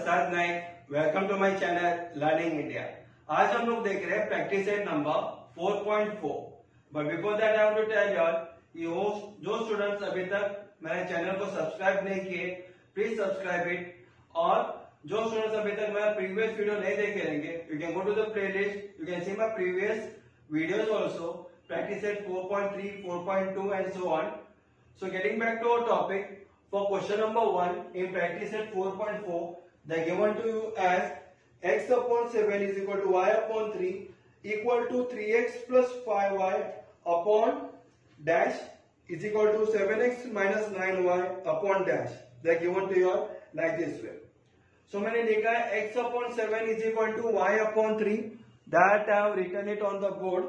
Prasad Naik. Welcome to my channel learning India. आज हम लोग देख रहे हैं practice set number 4.4। But before that I want to tell you all, जो स्टूडेंट्स अभी तक मेरे चैनल को सब्सक्राइब नहीं किए, प्लीज सब्सक्राइब इट। और जो स्टूडेंट्स अभी तक मेरा प्रीवियस वीडियो नहीं देखे रहेंगे, you can go to the playlist, you can see my previous videos also, practice set 4.3, 4.2 and so on. So getting back to our topic, for question number 1 in practice set 4.4, they are given to you as x upon 7 is equal to y upon 3 equal to 3x plus 5y upon dash is equal to 7x minus 9y upon dash. They are given to you like this way. So मैंने लिखा है x upon 7 is equal to y upon 3. That I have written it on the board.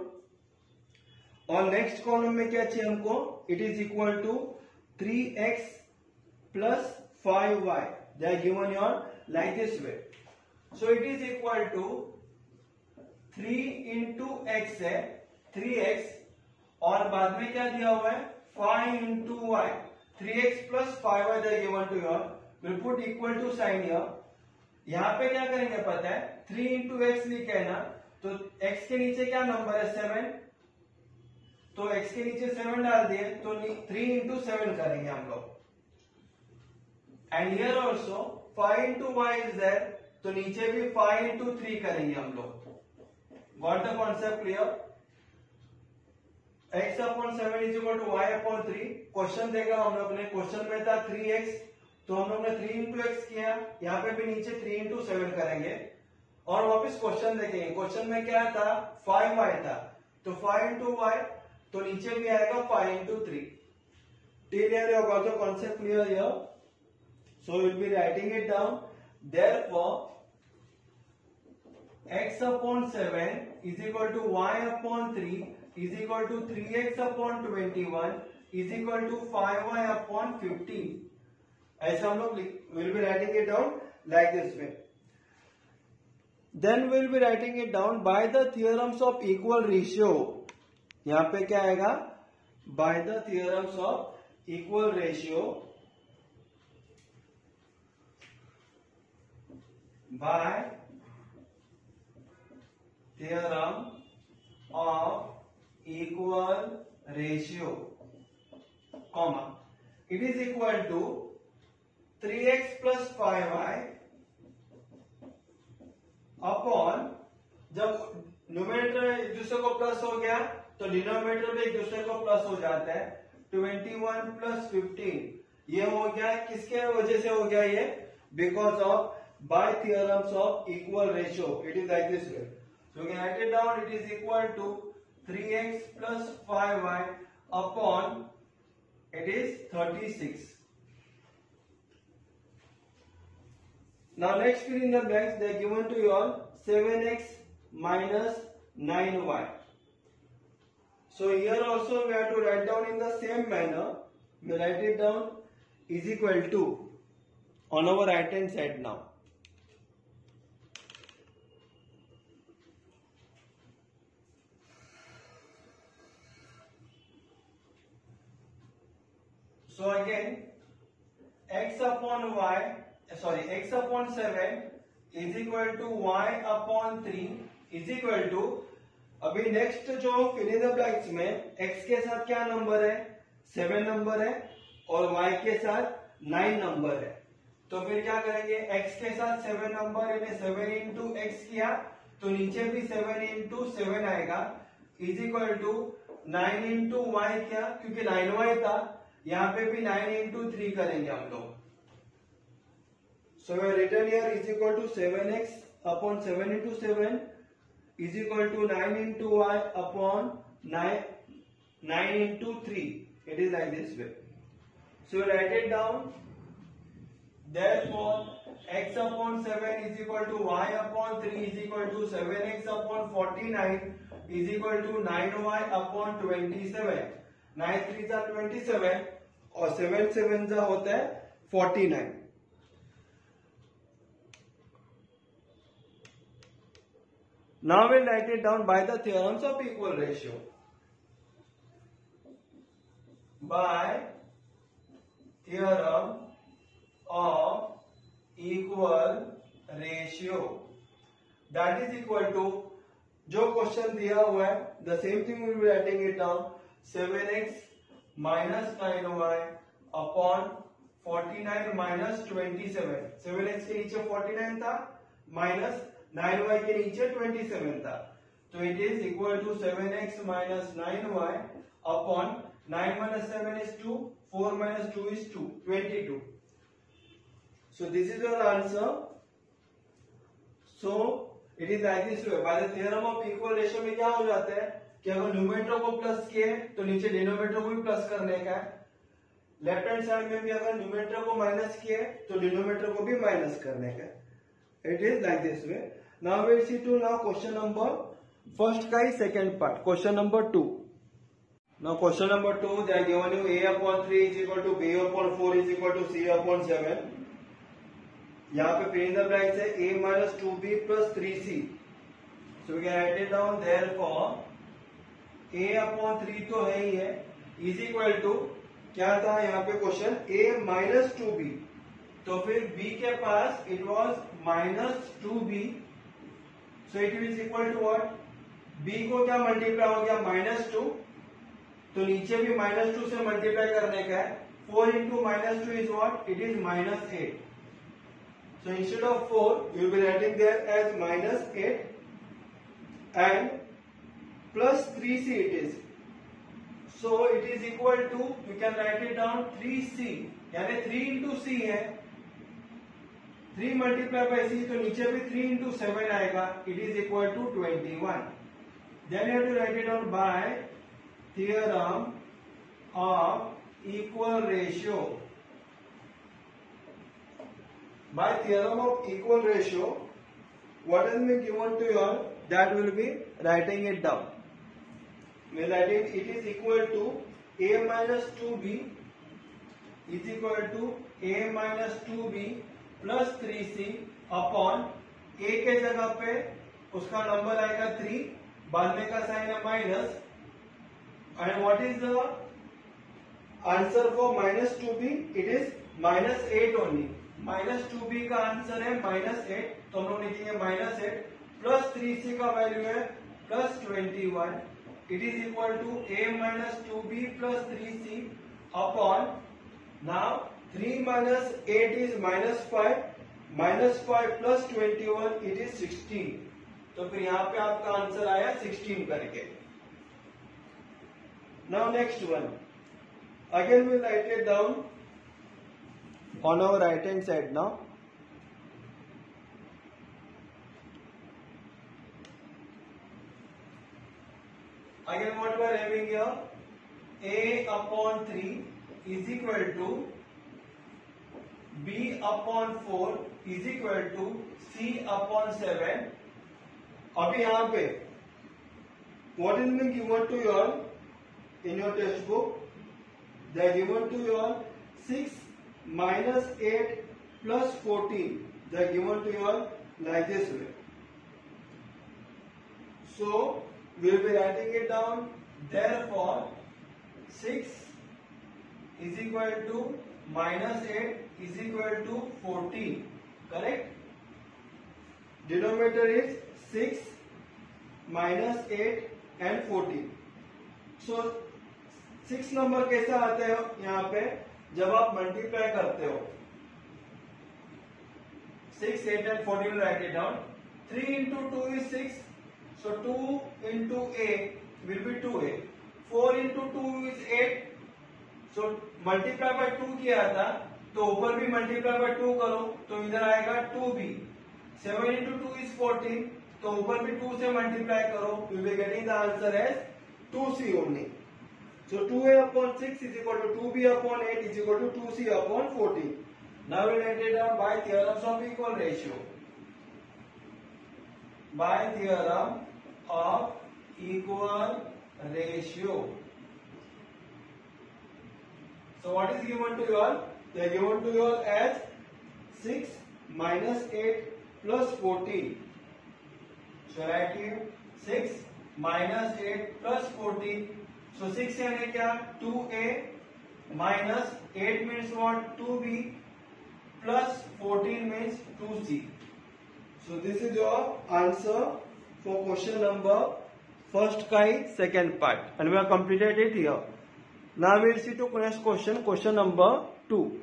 और next column में क्या चाहिए हमको? It is equal to 3x plus 5y. They are given your like this way. So it is equal to 3 into x है 3x, और बाद में क्या दिया हुआ है 5 into y. 3x plus 5y they are given to your. Will put equal to sign here. यहां पे क्या करेंगे पता है, 3 इंटू एक्स लिखा है ना, तो x के नीचे क्या नंबर है 7, तो x के नीचे 7 डाल दिए, तो 3 इंटू 7 करेंगे हम लोग. And here also 5 into Y is there, तो नीचे भी 5 इंटू 3 करेंगे हम लोग. Got the concept clear? x upon 7 is equal to y upon 3. Question देखा हम लोग ने, क्वेश्चन में था 3x, तो हम लोग ने 3 इंटू एक्स किया. यहाँ पे भी नीचे 3 इंटू 7 करेंगे और वापस क्वेश्चन देखेंगे. क्वेश्चन में क्या था 5y था, तो 5 इंटू वाई, तो नीचे भी आएगा 5 into 3. Clear? You got the concept clear here? So will be writing it down. Therefore x upon 7 is equal to y upon 3 is equal to 3x upon 21 is equal to 5y upon 15. ऐसा हम लोग will be writing it down like this way. Then we'll be writing it down by the theorems of equal ratio. यहां पे क्या आएगा? By the theorems of equal ratio. By theorem of equal ratio, comma, it is equal to 3x plus 5y upon, जब numerator एक दूसरे को plus हो गया तो डिनोमिनेटर भी एक दूसरे को प्लस हो जाता है. 21 प्लस 15 ये हो गया. किसके वजह से हो गया ये? Because of by theorems of equal ratio. It is like this way. So you can write it down. It is equal to 3x plus 5y upon, it is 36. Now next fill in the blanks. They are given to you all 7x minus 9y. So here also we have to write down in the same manner. We write it down is equal to on our right hand side now. So again x upon y, sorry, x upon 7 is equal to y upon 3 is equal to, अभी next जो fill in the blanks में x के साथ क्या number है 7 number है और y के साथ 9 नंबर है. तो फिर क्या करेंगे, x के साथ 7 नंबर यानी 7 इंटू एक्स किया, तो नीचे भी 7 इंटू 7 आएगा is equal to 9 into Y किया, क्योंकि 9y था, यहाँ पे भी 9 इंटू 3 करेंगे हम लोग. So we have written here is equal to 7x upon 7 into 7 is equal to 9 into y upon 9 into 3. It is like this way. So we write it down. Therefore, x upon 7 is equal to y upon 3 is equal to 7x upon 49 is equal to 9y upon 27. 9 3s are 27 और 7 7s होता है 49. Now we'll write it down by the theorems of equal ratio. By theorem of equal ratio that is equal to जो question दिया हुआ है the same thing we will be writing it down 7x minus 9y upon 49 minus 27। 7x के नीचे 49 था minus 9y के नीचे 27 था, तो it is equal to 7x minus 9y upon 9 minus 7 is 2, 4 minus 2 is 2, 22. So this is your answer. So it is like this way. By the theorem of equal ratio में क्या हो जाता है कि अगर न्यूमेरेटर को प्लस किए तो नीचे डिनोमिनेटर को भी प्लस करने का है, लेफ्ट हैंड साइड में भी अगर न्यूमेरेटर को माइनस किए तो डिनोमिनेटर को भी माइनस करने का है। It is like this way. Now we see to now question number first का ही second part, question number 2। Now question number 2, they are given you a upon 3 is equal to b upon 4 is equal to c upon 7. यहाँ पे fill in the blanks है a minus 2b plus 3c. So we can write it down. Therefore a upon 3 तो है ही है is equal to क्या था यहाँ पे क्वेश्चन a minus 2b, तो फिर b के पास it was minus 2b, so it is equal to what? b को क्या मल्टीप्लाई हो गया -2, तो नीचे भी -2 से मल्टीप्लाई करने का है। 4 into -2 is what? It is -8। So instead of 4 you will be writing there as -8 and plus 3c it is. So it is equal to, you can write it down 3c, यानी 3 into c है, 3 multiply by c, तो नीचे भी 3 into 7 आएगा, it is equal to 21। Then you have to write it down by theorem of equal ratio. By theorem of equal ratio, what has been given to you all, that will be writing it down. We will write it, it is equal to a minus 2b is equal to a minus 2b plus 3c upon a के जगह पे उसका number आएगा 3, बाद में का sign है minus, and what is the answer for minus 2b? It is -8 only. minus 2b का आंसर है -8, तो हम लोग लिखेंगे -8 प्लस 3c का वैल्यू है plus 21। It is equal to a minus 2b plus 3c upon, now 3 minus 8 is -5, -5 plus 21 it is 16, तो फिर यहाँ पे आपका आंसर आया 16 करके। Now next one, again we will write it down on our right hand side now. Again what we are having here, a upon 3 is equal to b upon 4 is equal to c upon 7. अभी यहाँ पे what is being given to you all in your textbook? They are given to you all 6 minus 8 plus 14. They are given to you all like this way. So we will be writing it down. Therefore 6 is equal to -8 is equal to 14. Correct? Denominator is 6 minus 8 and 14. So 6 number कैसा आता है यहाँ पे जब आप multiply करते हो? 6, 8 and 14 right it down. 3 into 2 is 6, so 2 into a will be 2a. 4 into 2 is 8, so multiply by 2 किया था तो ऊपर भी मल्टीप्लाई बाय 2 करो तो इधर आएगा 2b। 7 into 2 is 14, तो ऊपर भी 2 से मल्टीप्लाई करो, you will be getting the answer as 2c only. So 2a upon 6 is equal to 2b upon 8 is equal to 2c upon 14. Now we write it down by theorems of equal ratio. By theorem of equal ratio. So what is given to you all? They are given to you all as 6 minus 8 plus 14. So write here 6 minus 8 plus 14. So 6 यानी क्या? 2a minus 8 means what? 2b plus 14 means 2c. So this is your answer for question number first kai second part, and we have completed it here. Now we will see to next question number 2.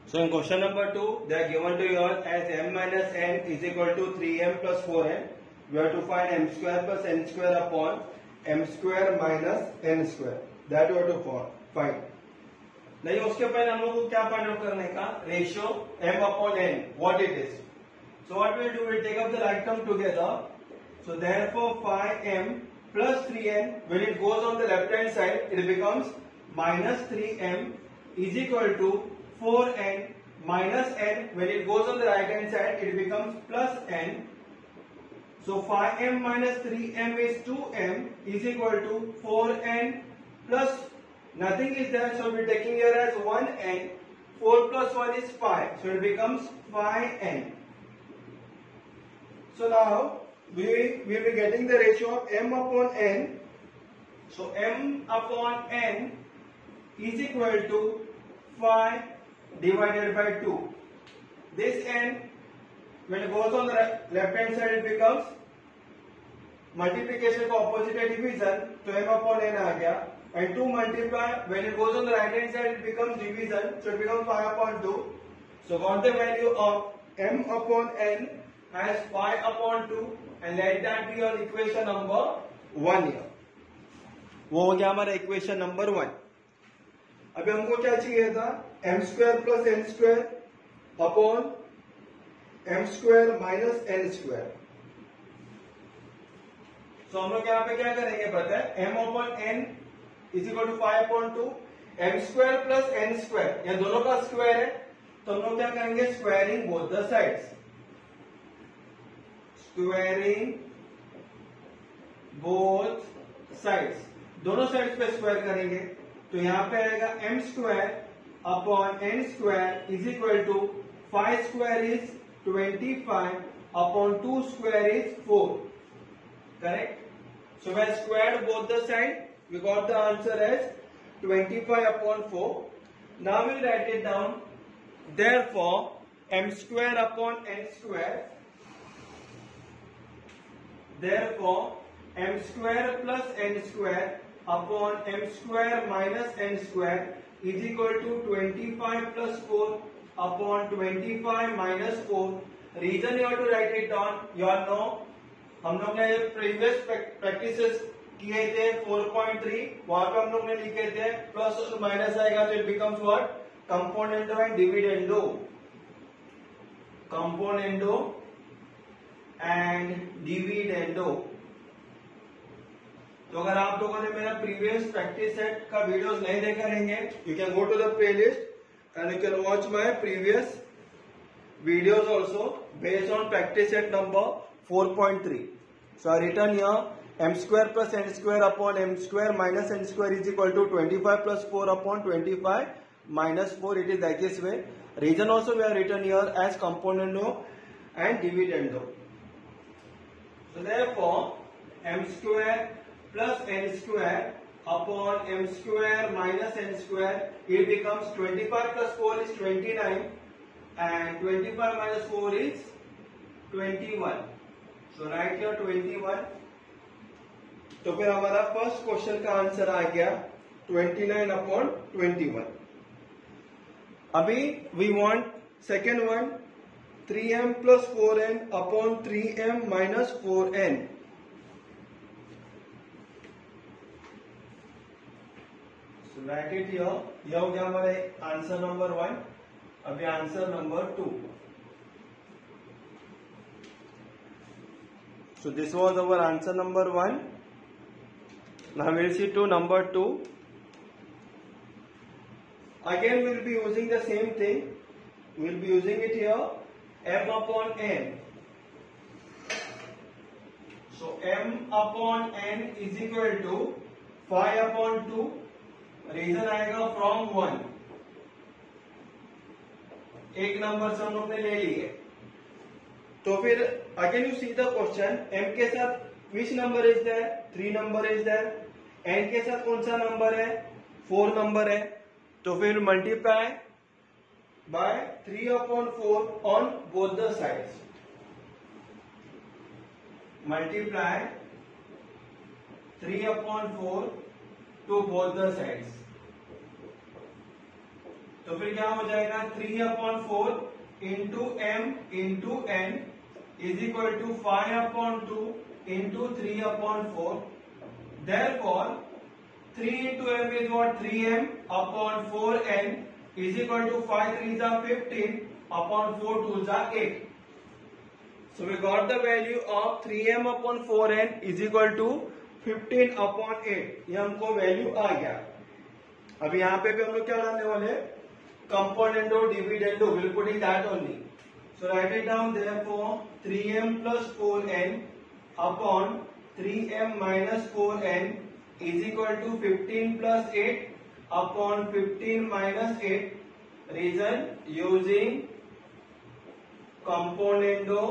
So in question number 2, they are given to you as m minus n is equal to 3m plus 4n. We have to find m square plus n square upon m square minus n square. That we have to find. नहीं, उसके पहले हम लोग को क्या find out करने का, ratio m upon n, what it is. So what we will do, we will take up the right term together. So therefore phi m plus 3n, when it goes on the left hand side, it becomes minus 3m is equal to 4n minus n. When it goes on the right hand side, it becomes plus n. So phi m minus 3m is 2m is equal to 4n plus nothing is there, so we are taking here as 1n. 4 plus 1 is 5, so it becomes phi n. So now we will be getting the ratio of m upon n. So m upon n is equal to phi divided by 2. This n, when it goes on the left hand side, it becomes multiplication को opposite है division, तो m upon n आ गया, and 2 multiply, when it goes on the right hand side, it becomes division, so it becomes phi upon 2. So got the value of m upon n as phi upon 2, and let that be your equation number 1 here. वो हो गया हमारा equation number 1. अभी हमको क्या चाहिए था, m square plus n square upon m square minus n square. तो हम लोग यहाँ पे क्या करेंगे पता है, m upon n is equal to 5 upon 2, m square plus n square, ये दोनों का स्क्वायर है, तो हम लोग क्या करेंगे, squaring both the sides. Squaring both sides, दोनों साइड्स पे स्क्वायर करेंगे, तो यहां पे आएगा m square upon n square is equal to 5 square is 25 upon 2 square is 4. Correct. So when squared both the side, we got the answer as 25 upon 4. Now we'll write it down. Therefore, m square upon n square. Therefore, m square plus n square upon m square minus n square is equal to 25 plus 4 upon 25 minus 4. Reason you have to write it down. You all know. हम लोग ने previous practices किए थे 4.3, वहां पे हम लोग ने लिखे थे प्लस और माइनस आएगा तो it becomes what, componendo and dividendo. Componendo and dividendo. तो अगर आप लोगों ने मेरा प्रीवियस प्रैक्टिस सेट का वीडियोस नहीं देखा रहेंगे, you can go to the playlist and you can watch my previous videos also based on practice set number 4.3. So I written here m square plus n square upon m square minus n square is equal to 25 plus 4 upon 25 minus 4. It is like this way. Reason also we have written here as componendo and dividendo. So therefore m square plus n square upon m square minus n square, it becomes 25 plus 4 is 29 and 25 minus 4 is 21. So write here 21. तो फिर हमारा first question का answer आ गया 29 upon 21. अभी we want second one, 3m plus 4n upon 3m minus 4n. So write it here. यह हो गया हमारा आंसर नंबर 1. अभी answer number 2. So this was our answer number 1. Now we will see to number 2. Again we will be using the same thing. We will be using it here, m upon n. So m upon n is equal to 5 upon 2. Reason आएगा from 1. एक number से हम लोग ने ले लिए. तो फिर again you see the question, m के साथ which number is there, 3 number is there. n के साथ कौन सा नंबर है, 4 नंबर है. तो फिर multiply by 3 upon 4 on both the sides. multiply 3/4 to both the sides. तो फिर क्या हो जाएगा 3/4 into m into n is equal to 5/2 into 3/4. Therefore 3 into m is what 3m upon 4n is equal to 5 3s are 15 upon 4 2s are 8. So we got the value of 3m upon 4n is equal to 15 upon 8. ये हमको value आ गया. अब यहाँ पे भी हम लोग क्या डालने वाले हैं componendo dividendo will put it that only. So write it down. Therefore 3m plus 4n upon 3m minus 4n is equal to 15 plus 8 upon 15 minus 8. Reason using componendo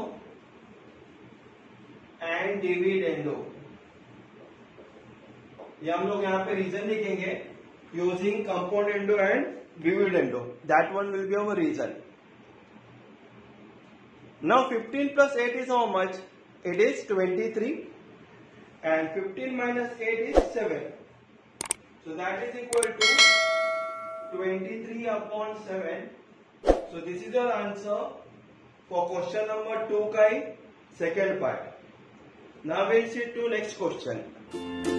and dividendo. ये हम लोग यहाँ पे रीजन लिखेंगे using componendo and dividendo. That one will be our reason. Now 15 plus 8 is how much? It is 23 and 15 minus 8 is 7. So that is equal to 23 upon 7. So this is your answer for question number 2 का second part. Now we'll see to next question.